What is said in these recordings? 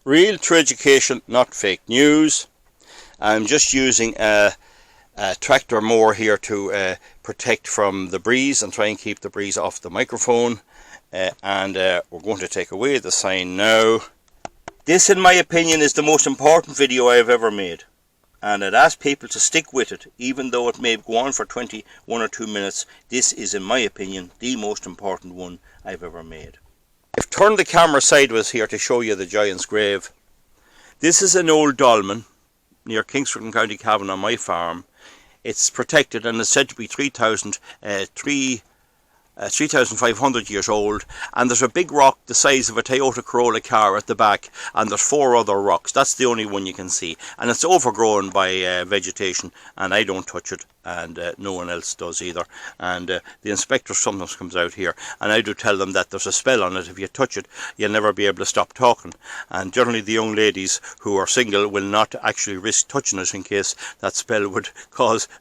Real true education, not fake news. I'm just using a tractor mower here to protect from the breeze and try and keep the breeze off the microphone. And we're going to take away the sign now. This, in my opinion, is the most important video I have ever made. And I'd ask people to stick with it, even though it may go on for 21 or 2 minutes. This is, in my opinion, the most important one I've ever made. I've turned the camera sideways here to show you the giant's grave. This is an old dolmen near Kingsford in County Cavan on my farm. It's protected and is said to be 3,500 years old, and there's a big rock the size of a Toyota Corolla car at the back, and there's 4 other rocks. That's the only one you can see, and it's overgrown by vegetation, and I don't touch it, and no one else does either. And the inspector sometimes comes out here, and I do tell them that there's a spell on it. If you touch it, you'll never be able to stop talking. And generally the young ladies who are single will not actually risk touching it in case that spell would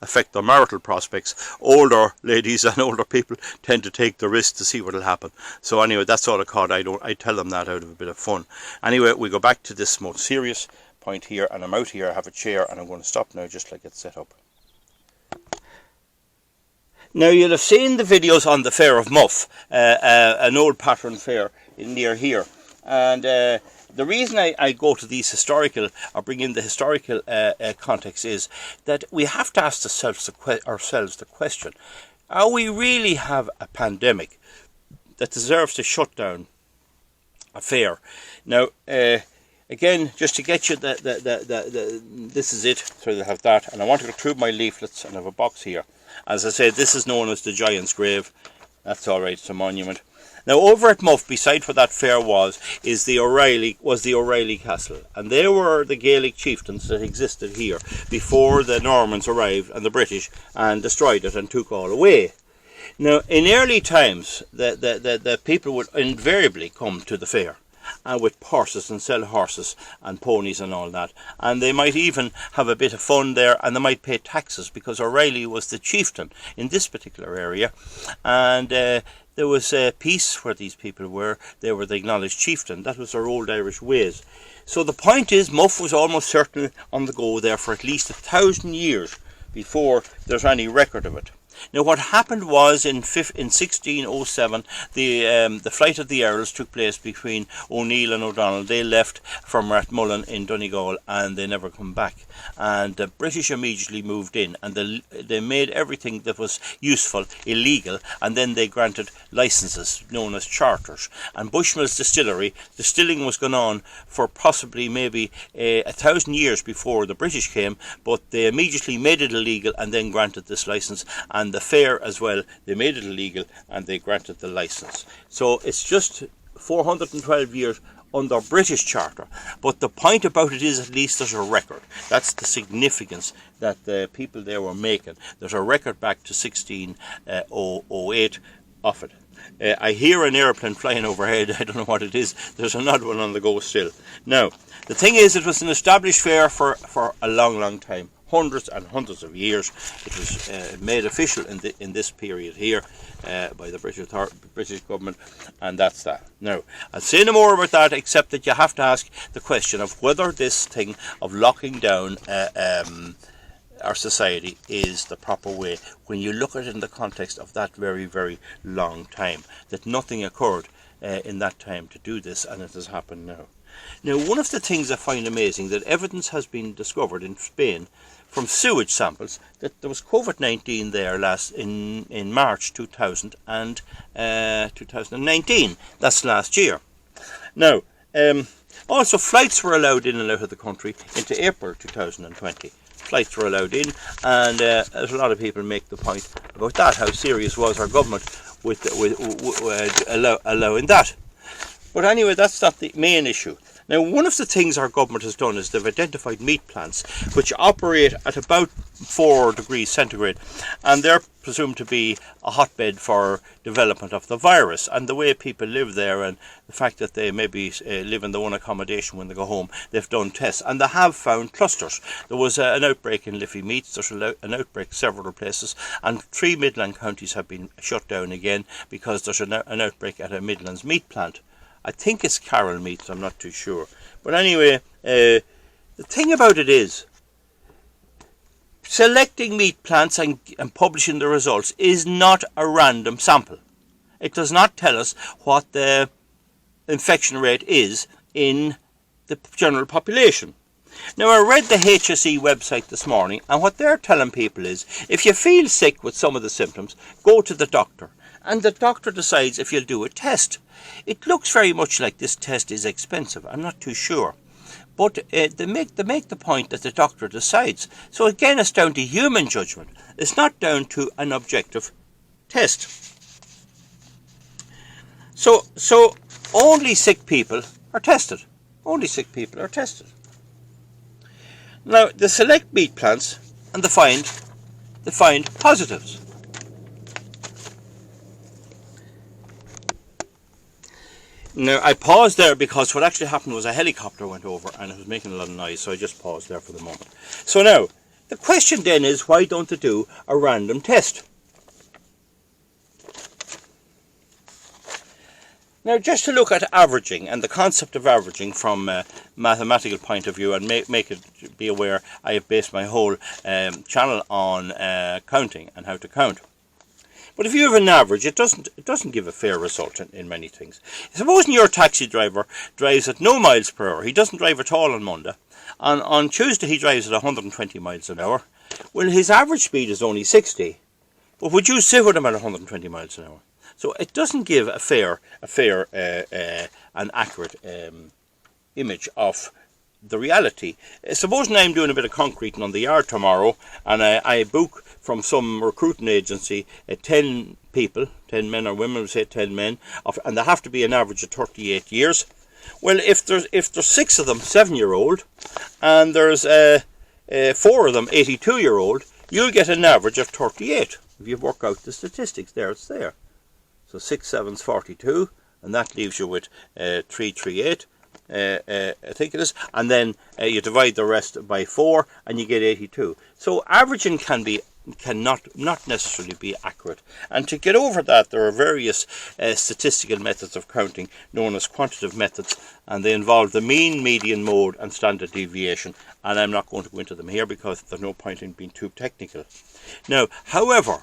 affect their marital prospects. Older ladies and older people tend to take the risk to see what will happen. So anyway, that's all I caught. I tell them that out of a bit of fun. Anyway, we go back to this more serious point here, and I'm out here, I have a chair, and I'm going to stop now just like it's set up. Now, you'll have seen the videos on the Fair of Muff, an old pattern fair near here. And the reason I go to these historical, or bring in the historical context, is that we have to ask ourselves the question, are we really have a pandemic that deserves to shut down a fair? Now, again, just to get you, this is it, so you'll have that. And I want to go through my leaflets, and I have a box here. As I said, this is known as the Giant's Grave. That's all right, it's a monument. Now, over at Muff, beside where that fair was the O'Reilly Castle, and they were the Gaelic chieftains that existed here before the Normans arrived and the British and destroyed it and took all away. Now, in early times, the people would invariably come to the fair, and with horses, and sell horses and ponies and all that, and they might even have a bit of fun there, and they might pay taxes because O'Reilly was the chieftain in this particular area, and there was peace where these people were. They were the acknowledged chieftain. That was their old Irish ways. So the point is, Muff was almost certainly on the go there for at least 1,000 years before there's any record of it. Now, what happened was in 1607, the flight of the Earls took place between O'Neill and O'Donnell. They left from Rathmullen in Donegal, and they never come back. And the British immediately moved in, and they made everything that was useful illegal, and then they granted licenses known as charters. And Bushmills distilling was going on for possibly maybe 1,000 years before the British came, but they immediately made it illegal and then granted this license. And the fair as well, they made it illegal and they granted the license. So it's just 412 years under British charter, but the point about it is at least there's a record. That's the significance that the people there were making. There's a record back to 1608 of it. I hear an airplane flying overhead. I don't know what it is. There's another one on the go still. Now, the thing is, it was an established fair for a long time. Hundreds and hundreds of years. It was made official in this period here by the British government, and that's that. Now, I'll say no more about that, except that you have to ask the question of whether this thing of locking down our society is the proper way when you look at it in the context of that very, very long time, that nothing occurred in that time to do this, and it has happened now. Now, one of the things I find amazing, that evidence has been discovered in Spain from sewage samples that there was COVID-19 there in March 2019. That's last year. Now, also flights were allowed in and out of the country into April 2020. Flights were allowed in, and there's a lot of people make the point about that, how serious was our government with allowing that. But anyway, that's not the main issue. Now, one of the things our government has done is they've identified meat plants which operate at about 4 degrees centigrade, and they're presumed to be a hotbed for development of the virus. And the way people live there, and the fact that they maybe live in the one accommodation when they go home, they've done tests and they have found clusters. There was an outbreak in Liffey Meats, there's an outbreak several places, and 3 Midland counties have been shut down again because there's an outbreak at a Midlands meat plant. I think it's Carol Meats, I'm not too sure. But anyway, the thing about it is, selecting meat plants and publishing the results is not a random sample. It does not tell us what the infection rate is in the general population. Now, I read the HSE website this morning, and what they're telling people is, if you feel sick with some of the symptoms, go to the doctor, and the doctor decides if you'll do a test. It looks very much like this test is expensive. I'm not too sure. But they make the point that the doctor decides. So again, it's down to human judgment. It's not down to an objective test. So only sick people are tested. Only sick people are tested. Now, they select meat plants and they find positives. Now, I paused there because what actually happened was a helicopter went over and it was making a lot of noise, so I just paused there for the moment. So now, the question then is, why don't they do a random test? Now, just to look at averaging and the concept of averaging from a mathematical point of view, and make it be aware, I have based my whole channel on counting and how to count. But if you have an average, it doesn't give a fair result in many things. Supposing your taxi driver drives at no miles per hour. He doesn't drive at all on Monday. On Tuesday he drives at 120 miles an hour. Well, his average speed is only 60. But would you sit with him at 120 miles an hour? So it doesn't give a fair and accurate image of the reality. Supposing I'm doing a bit of concreting on the yard tomorrow, and I book from some recruiting agency 10 people, 10 men or women, say 10 men, and they have to be an average of 38 years. Well, if there's 6 of them 7-year-old, and there's 4 of them 82-year-old, you'll get an average of 38. If you work out the statistics there, it's there. So 6 7's 42, and that leaves you with 338. I think it is, and then you divide the rest by 4 and you get 82. So averaging cannot necessarily be accurate, and to get over that there are various statistical methods of counting known as quantitative methods, and they involve the mean, median, mode and standard deviation, and I'm not going to go into them here because there's no point in being too technical. Now, however,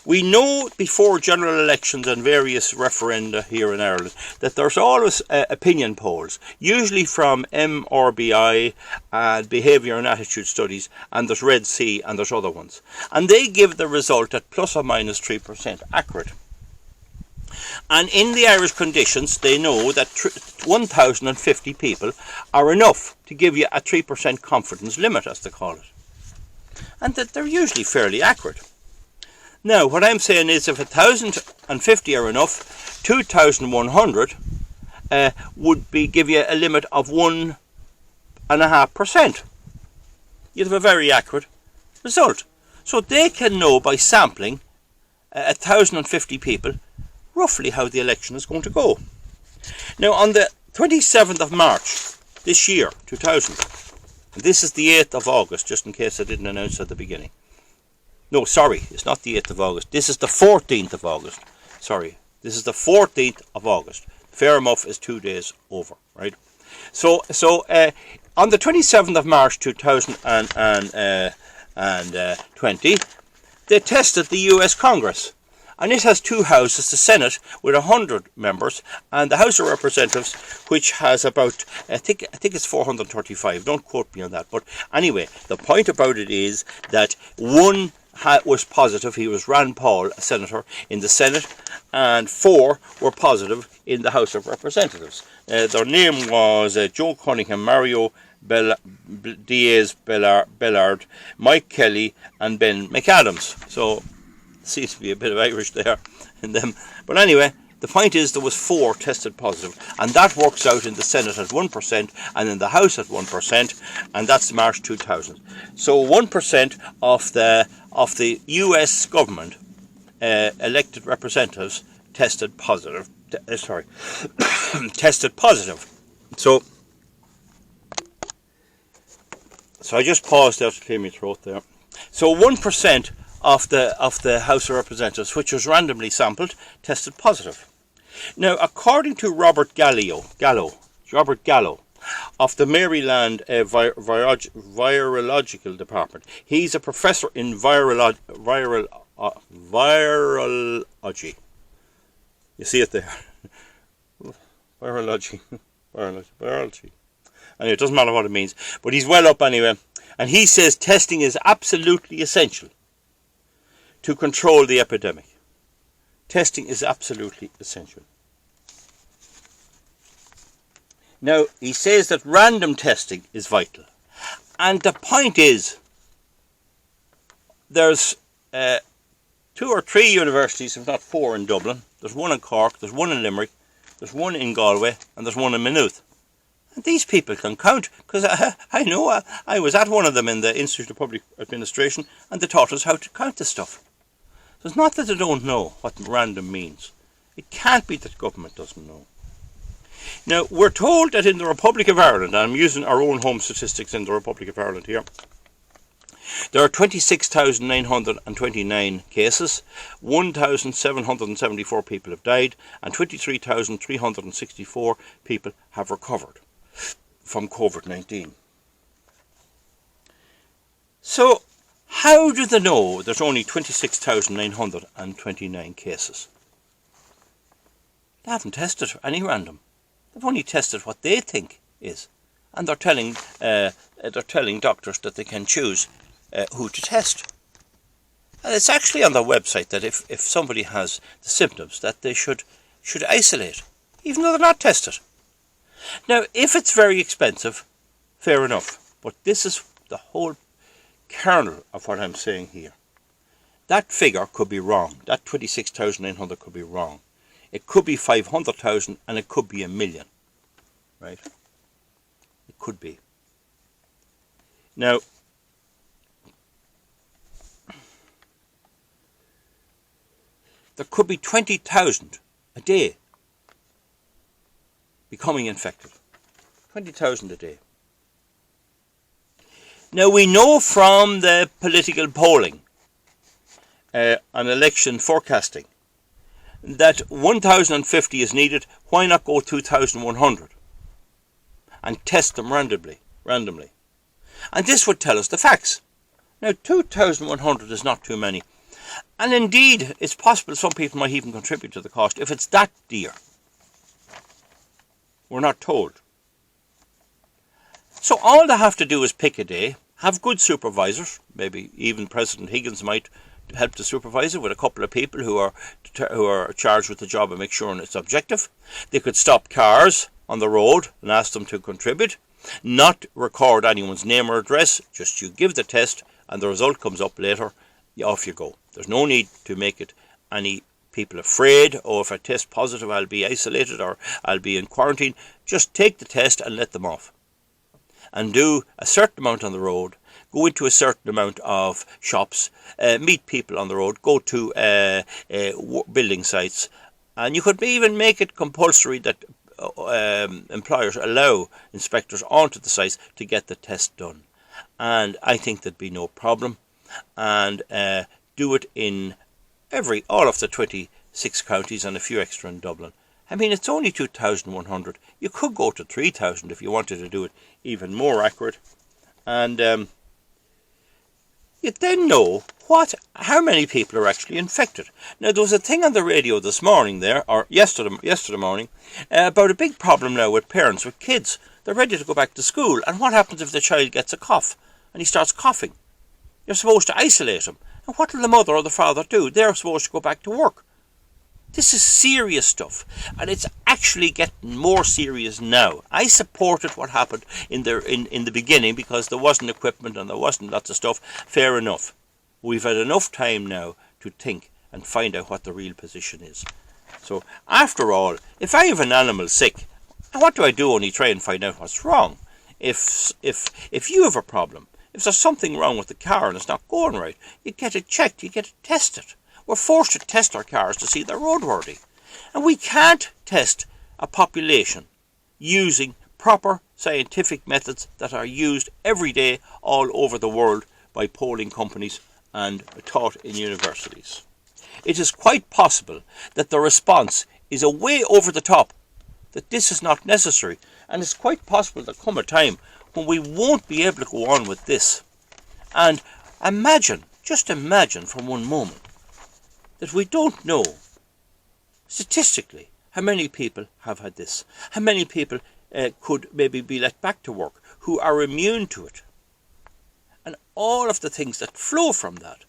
we know before general elections and various referenda here in Ireland that there's always opinion polls, usually from MRBI and Behaviour and Attitude Studies, and there's Red C and there's other ones. And they give the result at plus or minus 3% accurate. And in the Irish conditions, they know that 1,050 people are enough to give you a 3% confidence limit, as they call it. And that they're usually fairly accurate. Now, what I'm saying is if 1,050 are enough, 2,100 would give you a limit of 1.5%. You'd have a very accurate result. So they can know by sampling 1,050 people roughly how the election is going to go. Now, on the 27th of March this year, 2000, and this is the 8th of August, just in case I didn't announce at the beginning. No, sorry, it's not the 8th of August. This is the 14th of August. Sorry, this is the 14th of August. Fair enough is 2 days over, right? So on the 27th of March 2020, they tested the US Congress. And it has 2 houses, the Senate with 100 members, and the House of Representatives, which has about, I think it's 435. Don't quote me on that. But anyway, the point about it is that one was positive. He was Rand Paul, a senator in the Senate, and 4 were positive in the House of Representatives. Their name was Joe Cunningham, Mario Diaz-Balart, Mike Kelly, and Ben McAdams. So seems to be a bit of Irish there in them. But anyway, the point is there was 4 tested positive, and that works out in the Senate at 1% and in the House at 1%, and that's March 2000. So 1% of the US government elected representatives tested positive. Tested positive. So I just paused there to clear my throat there. So 1% of the House of Representatives, which was randomly sampled, tested positive. Now, according to Robert Gallo of the Maryland Virological Department, he's a professor in virology. You see it there. Virology. Anyway, it doesn't matter what it means, but he's well up anyway. And he says testing is absolutely essential to control the epidemic. Testing is absolutely essential. Now, he says that random testing is vital. And the point is, there's 2 or 3 universities, if not 4 in Dublin. There's one in Cork, there's one in Limerick, there's one in Galway, and there's one in Maynooth. And these people can count, because I know I was at one of them in the Institute of Public Administration, and they taught us how to count this stuff. So it's not that they don't know what random means. It can't be that government doesn't know. Now, we're told that in the Republic of Ireland, and I'm using our own home statistics in the Republic of Ireland here, there are 26,929 cases, 1,774 people have died, and 23,364 people have recovered from COVID-19. So, how do they know there's only 26,929 cases? They haven't tested any random. They've only tested what they think is, and they're telling doctors that they can choose who to test. And it's actually on their website that if somebody has the symptoms, that they should isolate, even though they're not tested. Now, if it's very expensive, fair enough. But this is the whole kernel of what I'm saying here. That figure could be wrong. That 26,900 could be wrong. It could be 500,000 and it could be 1 million. Right? It could be. Now, there could be 20,000 a day becoming infected. 20,000 a day. Now, we know from the political polling and election forecasting that 1,050 is needed. Why not go 2,100 and test them randomly? And this would tell us the facts. Now, 2,100 is not too many. And indeed, it's possible some people might even contribute to the cost if it's that dear. We're not told. So all they have to do is pick a day, have good supervisors. Maybe even President Higgins might help the supervisor with a couple of people who are charged with the job and make sure it's objective. They could stop cars on the road and ask them to contribute, not record anyone's name or address, just you give the test and the result comes up later, off you go. There's no need to make it any people afraid, oh, if I test positive I'll be isolated or I'll be in quarantine. Just take the test and let them off. And do a certain amount on the road, go into a certain amount of shops, meet people on the road, go to building sites, and you could even make it compulsory that employers allow inspectors onto the sites to get the test done. And I think there'd be no problem. And do it in all of the 26 counties and a few extra in Dublin. I mean, it's only 2,100. You could go to 3,000 if you wanted to do it even more accurate. And you then know how many people are actually infected. Now, there was a thing on the radio this morning there, or yesterday morning, about a big problem now with parents, with kids. They're ready to go back to school. And what happens if the child gets a cough and he starts coughing? You're supposed to isolate him. And what will the mother or the father do? They're supposed to go back to work. This is serious stuff, and it's actually getting more serious now. I supported what happened in the beginning because there wasn't equipment and there wasn't lots of stuff. Fair enough. We've had enough time now to think and find out what the real position is. So, after all, if I have an animal sick, what do I do? Only try and find out what's wrong. If you have a problem, if there's something wrong with the car and it's not going right, you get it checked, you get it tested. We're forced to test our cars to see they're roadworthy. And we can't test a population using proper scientific methods that are used every day all over the world by polling companies and taught in universities. It is quite possible that the response is a way over the top, that this is not necessary. And it's quite possible to come a time when we won't be able to go on with this. And imagine, just imagine for one moment, that we don't know statistically how many people have had this, how many people could maybe be let back to work who are immune to it, and all of the things that flow from that,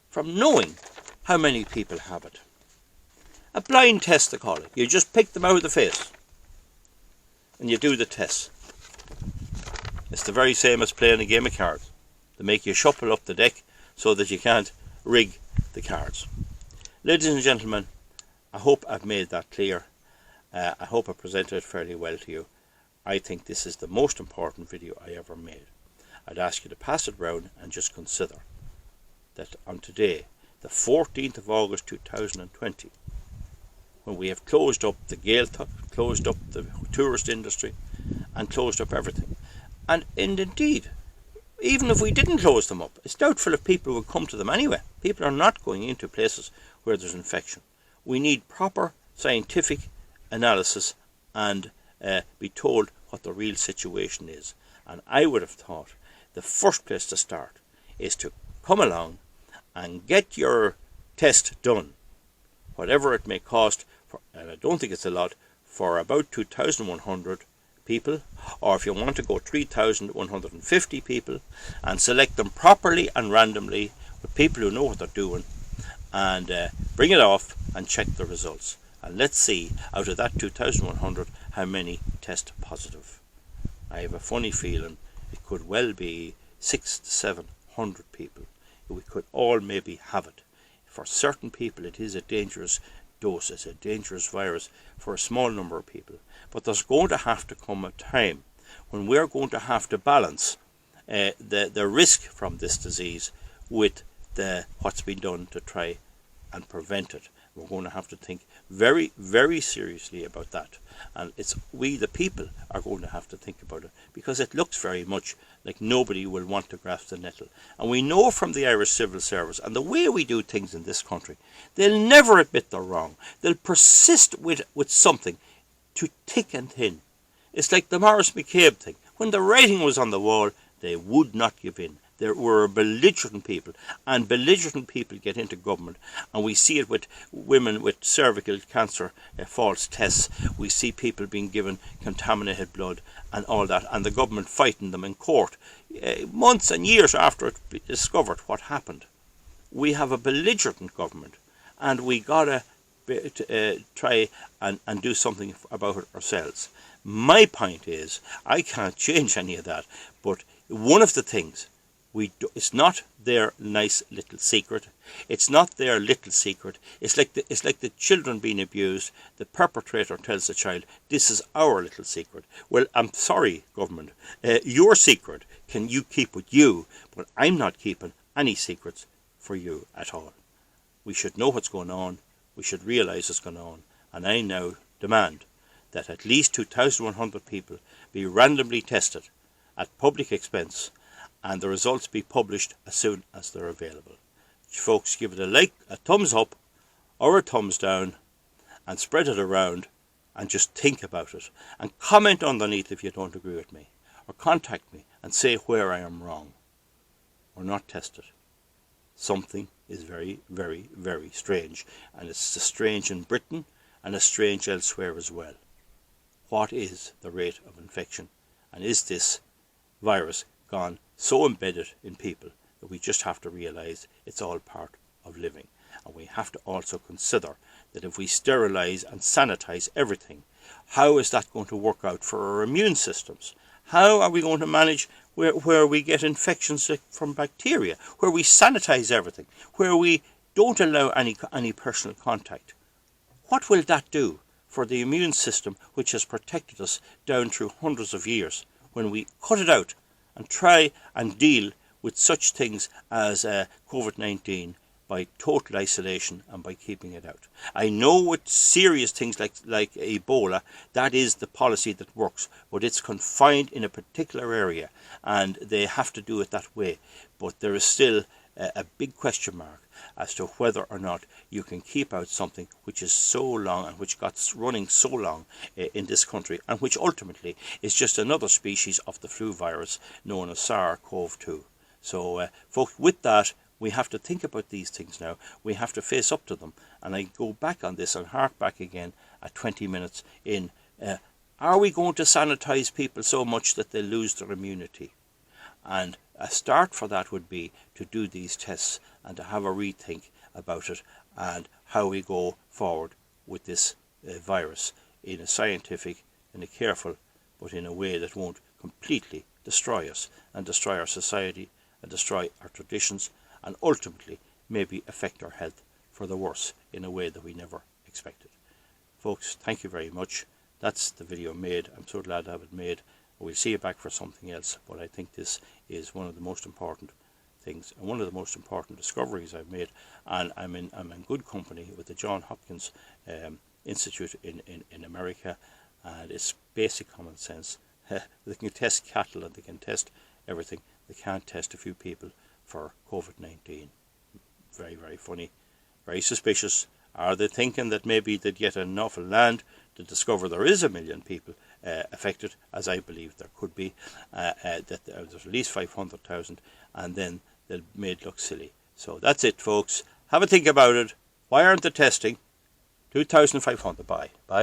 from knowing how many people have it. A blind test, they call it. You just pick them out of the face and you do the test. It's the very same as playing a game of cards. They make you shuffle up the deck so that you can't rig the cards. Ladies and gentlemen, I hope I've made that clear. I hope I presented it fairly well to you. I think this is the most important video I ever made. I'd ask you to pass it round and just consider that on today, the 14th of August 2020, when we have closed up the Gaeltacht, closed up the tourist industry, and closed up everything. And indeed, even if we didn't close them up, it's doubtful if people would come to them anyway. People are not going into places where there's infection. We need proper scientific analysis and be told what the real situation is. And I would have thought the first place to start is to come along and get your test done, whatever it may cost, and I don't think it's a lot, for about 2,100 people, or if you want to go 3,150 people, and select them properly and randomly with people who know what they're doing, and bring it off and check the results. And let's see, out of that 2,100, how many test positive. I have a funny feeling it could well be 600 to 700 people. We could all maybe have it. For certain people it is a dangerous dose, it's a dangerous virus for a small number of people. But there's going to have to come a time when we're going to have to balance the risk from this disease with what's been done to try and prevent it. We're going to have to think very, very seriously about that. And we, the people, are going to have to think about it, because it looks very much like nobody will want to grasp the nettle. And we know from the Irish Civil Service and the way we do things in this country, they'll never admit they're wrong. They'll persist with something to thick and thin. It's like the Maurice McCabe thing. When the writing was on the wall, they would not give in. There were belligerent people, and belligerent people get into government, and we see it with women with cervical cancer, false tests. We see people being given contaminated blood and all that, and the government fighting them in court months and years after it discovered what happened. We have a belligerent government, and we gotta try and do something about it ourselves. My point is, I can't change any of that, but one of the things it's not their nice little secret. It's not their little secret. It's like the children being abused. The perpetrator tells the child, "This is our little secret." Well, I'm sorry, government. Your secret can you keep with you, but I'm not keeping any secrets for you at all. We should know what's going on. We should realise what's going on. And I now demand that at least 2,100 people be randomly tested at public expense, and the results be published as soon as they're available. Folks, give it a like, a thumbs up or a thumbs down, and spread it around, and just think about it, and comment underneath if you don't agree with me, or contact me and say where I am wrong or not tested. Something is very, very, very strange, and it's strange in Britain and it's strange elsewhere as well. What is the rate of infection, and is this virus gone so embedded in people that we just have to realise it's all part of living? And we have to also consider that if we sterilise and sanitise everything, how is that going to work out for our immune systems? How are we going to manage where we get infections from bacteria, where we sanitise everything, where we don't allow any personal contact? What will that do for the immune system, which has protected us down through hundreds of years, when we cut it out and try and deal with such things as COVID-19 by total isolation and by keeping it out? I know with serious things like Ebola, that is the policy that works, but it's confined in a particular area and they have to do it that way. But there is still a big question mark as to whether or not you can keep out something which is so long and which got running so long in this country, and which ultimately is just another species of the flu virus known as SARS-CoV-2. So folks, with that, we have to think about these things now. We have to face up to them. And I go back on this and hark back again at 20 minutes in. Are we going to sanitize people so much that they lose their immunity? And a start for that would be to do these tests and to have a rethink about it and how we go forward with this virus in a scientific, in a careful, but in a way that won't completely destroy us and destroy our society and destroy our traditions, and ultimately maybe affect our health for the worse in a way that we never expected. Folks, thank you very much. That's the video made. I'm so glad to have it made. We'll see you back for something else, but I think this is one of the most important things and one of the most important discoveries I've made, and I'm in good company with the Johns Hopkins Institute in America, and it's basic common sense. They can test cattle and they can test everything. They can't test a few people for COVID-19. Very, very funny, very suspicious. Are they thinking that maybe they'd get enough land to discover there is 1 million people affected, as I believe there could be, that there's at least 500,000, and then they'll made look silly. So that's it, folks. Have a think about it. Why aren't they testing? 2,500. Bye. Bye.